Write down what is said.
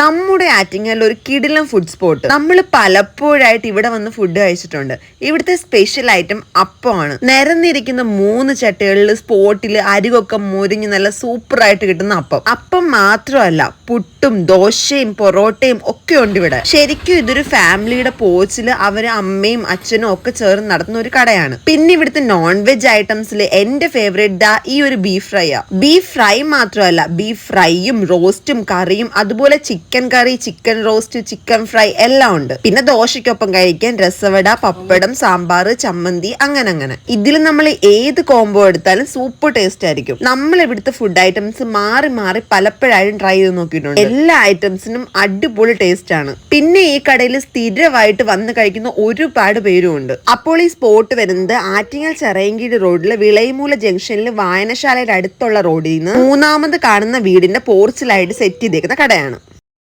നമ്മുടെ ആറ്റിങ്ങൽ ഒരു കിടിലം ഫുഡ് സ്പോട്ട്. നമ്മൾ പലപ്പോഴായിട്ട് ഇവിടെ വന്ന് ഫുഡ് കഴിച്ചിട്ടുണ്ട്. ഇവിടുത്തെ സ്പെഷ്യൽ ഐറ്റം അപ്പമാണ്. നിരന്നിരിക്കുന്ന 3 ചട്ടികളിൽ സ്പോട്ടിൽ അരികൊക്കെ മുരിഞ്ഞ് നല്ല സൂപ്പർ ആയിട്ട് കിട്ടുന്ന അപ്പം മാത്രമല്ല, പുട്ടും ദോശയും പൊറോട്ടയും ഒക്കെ ഉണ്ട് ഇവിടെ. ശരിക്കും ഇതൊരു ഫാമിലിയുടെ പോച്ചില് അവര് അമ്മയും അച്ഛനും ഒക്കെ ചേർന്ന് നടത്തുന്ന ഒരു കടയാണ്. പിന്നെ ഇവിടുത്തെ നോൺ വെജ് ഐറ്റംസിൽ എന്റെ ഫേവറേറ്റ് ഈ ഒരു ബീഫ് ഫ്രൈയാ. ബീഫ് ഫ്രൈ മാത്രമല്ല, ബീഫ് ഫ്രൈയും റോസ്റ്റും കറിയും അതുപോലെ ചിക്കൻ കറി, ചിക്കൻ റോസ്റ്റ്, ചിക്കൻ ഫ്രൈ എല്ലാം ഉണ്ട്. പിന്നെ ദോശയ്ക്കൊപ്പം കഴിക്കാൻ രസവട, പപ്പടം, സാമ്പാർ, ചമ്മന്തി, അങ്ങനെ. ഇതിൽ നമ്മൾ ഏത് കോംബോ എടുത്താലും സൂപ്പർ ടേസ്റ്റ് ആയിരിക്കും. നമ്മൾ ഇവിടുത്തെ ഫുഡ് ഐറ്റംസ് മാറി മാറി പലപ്പോഴായും ട്രൈ ചെയ്ത് നോക്കിയിട്ടുണ്ട്. എല്ലാ ഐറ്റംസിനും അടിപൊളി ടേസ്റ്റ് ആണ്. പിന്നെ ഈ കടയിൽ സ്ഥിരമായിട്ട് വന്ന് കഴിക്കുന്ന ഒരുപാട് പേരും ഉണ്ട്. അപ്പോൾ ഈ സ്പോട്ട് വരുന്നത് ആറ്റിങ്ങൽ ചിറയൻകീഴ് റോഡിലെ വിളയിമൂല ജംഗ്ഷനിൽ വായനശാലയുടെ അടുത്തുള്ള റോഡിൽ നിന്ന് 3ാമത് കാണുന്ന വീടിന്റെ പോർച്ചിലായിട്ട് സെറ്റ് ചെയ്തേക്കുന്ന കടയാണ്.